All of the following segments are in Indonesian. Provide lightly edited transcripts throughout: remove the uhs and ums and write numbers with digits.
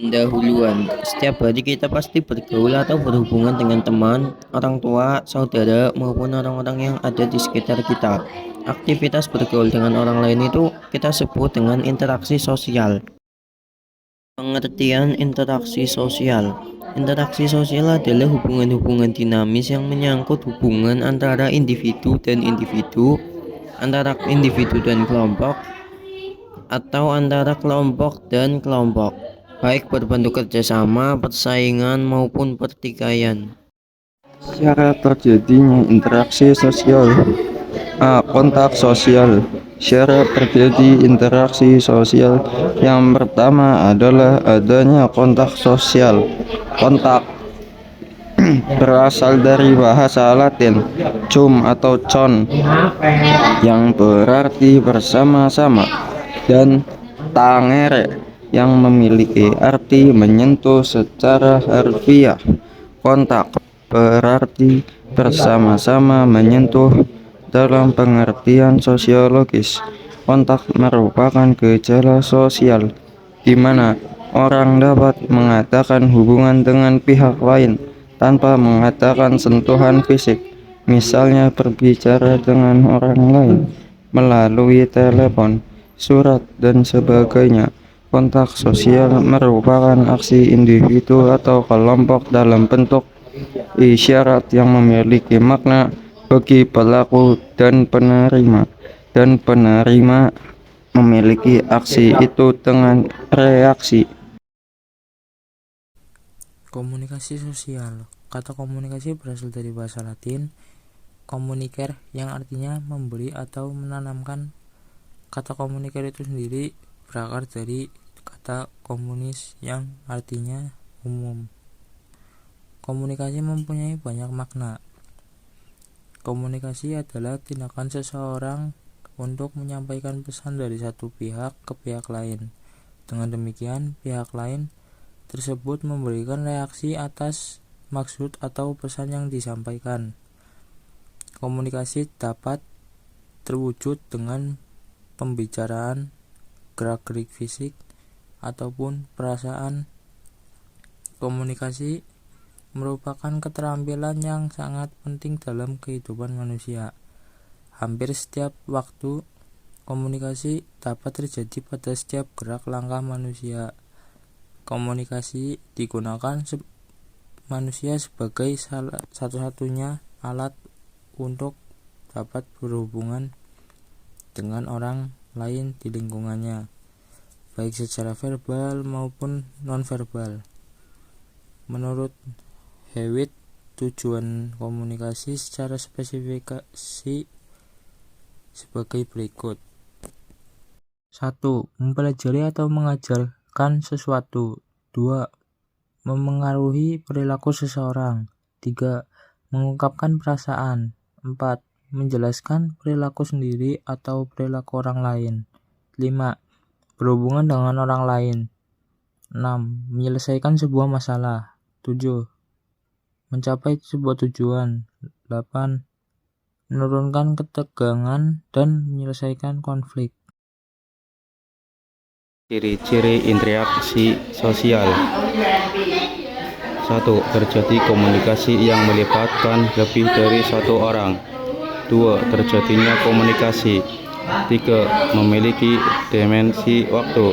Pendahuluan, setiap hari kita pasti bergaul atau berhubungan dengan teman, orang tua, saudara, maupun orang-orang yang ada di sekitar kita. Aktivitas bergaul dengan orang lain itu kita sebut dengan interaksi sosial. Pengertian interaksi sosial. Interaksi sosial adalah hubungan-hubungan dinamis yang menyangkut hubungan antara individu dan individu, antara individu dan kelompok, atau antara kelompok dan kelompok, baik berbentuk kerjasama, persaingan, maupun pertikaian. Cara terjadinya interaksi sosial. A. Kontak sosial. Cara terjadi interaksi sosial yang pertama adalah adanya kontak sosial. Kontak berasal dari bahasa Latin cum atau con yang berarti bersama-sama, dan tangere yang memiliki arti menyentuh secara harfiah. Kontak berarti bersama-sama menyentuh dalam pengertian sosiologis. Kontak merupakan gejala sosial di mana orang dapat mengadakan hubungan dengan pihak lain tanpa mengadakan sentuhan fisik, misalnya berbicara dengan orang lain melalui telepon, surat, dan sebagainya. Kontak sosial merupakan aksi individu atau kelompok dalam bentuk isyarat yang memiliki makna bagi pelaku dan penerima memiliki aksi itu dengan reaksi. Komunikasi sosial. Kata komunikasi berasal dari bahasa Latin communicare yang artinya memberi atau menanamkan. Kata communicare itu sendiri berakar dari kata komunis yang artinya umum. Komunikasi mempunyai banyak makna. Komunikasi adalah tindakan seseorang untuk menyampaikan pesan dari satu pihak ke pihak lain. Dengan demikian, pihak lain tersebut memberikan reaksi atas maksud atau pesan yang disampaikan. Komunikasi dapat terwujud dengan pembicaraan, gerak-gerik fisik, ataupun perasaan. Komunikasi merupakan keterampilan yang sangat penting dalam kehidupan manusia. Hampir setiap waktu, komunikasi dapat terjadi pada setiap gerak langkah manusia. Komunikasi digunakan manusia sebagai satu-satunya alat untuk dapat berhubungan dengan orang lain di lingkungannya, baik secara verbal maupun non-verbal. Menurut Hewitt, tujuan komunikasi secara spesifikasi sebagai berikut. 1. Mempelajari atau mengajarkan sesuatu. 2. Memengaruhi perilaku seseorang. 3. Mengungkapkan perasaan. 4. Menjelaskan perilaku sendiri atau perilaku orang lain. 5. Berhubungan dengan orang lain. 6. Menyelesaikan sebuah masalah. 7. Mencapai sebuah tujuan. 8. Menurunkan ketegangan dan menyelesaikan konflik. Ciri-ciri interaksi sosial. 1. Terjadi komunikasi yang melibatkan lebih dari satu orang. 2. Terjadinya komunikasi. 3. Memiliki dimensi waktu.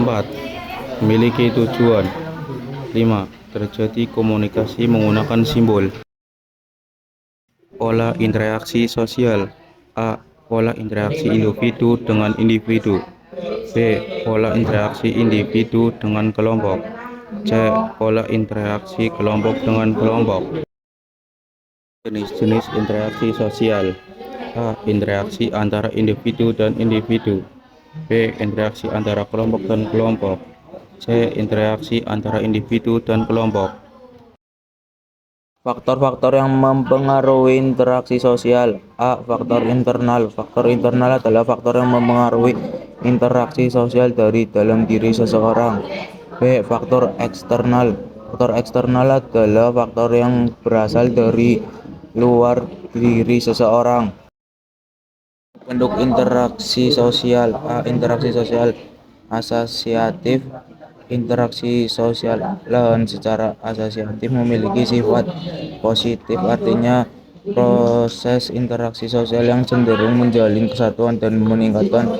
4. Memiliki tujuan. 5. Terjadi komunikasi menggunakan simbol. Pola interaksi sosial. A. Pola interaksi individu dengan individu. B. Pola interaksi individu dengan kelompok. C. Pola interaksi kelompok dengan kelompok. Jenis-jenis interaksi sosial. A. Interaksi antara individu dan individu. B. Interaksi antara kelompok dan kelompok. C. Interaksi antara individu dan kelompok. Faktor-faktor yang mempengaruhi interaksi sosial. A. Faktor internal. Faktor internal adalah faktor yang mempengaruhi interaksi sosial dari dalam diri seseorang. B. Faktor eksternal. Faktor eksternal adalah faktor yang berasal dari luar diri seseorang. Bentuk interaksi sosial. A. Interaksi sosial Asosiatif, interaksi sosial lawan secara asosiatif memiliki sifat positif, artinya proses interaksi sosial yang cenderung menjalin kesatuan dan meningkatkan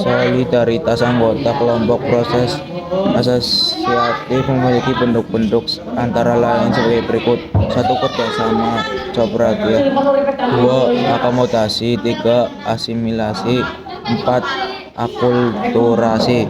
solidaritas anggota kelompok. Proses asosiatif memiliki bentuk-bentuk antara lain sebagai berikut: 1. Kerjasama kooperatif, 2. Akomodasi, 3. Asimilasi, 4. Akulturasi.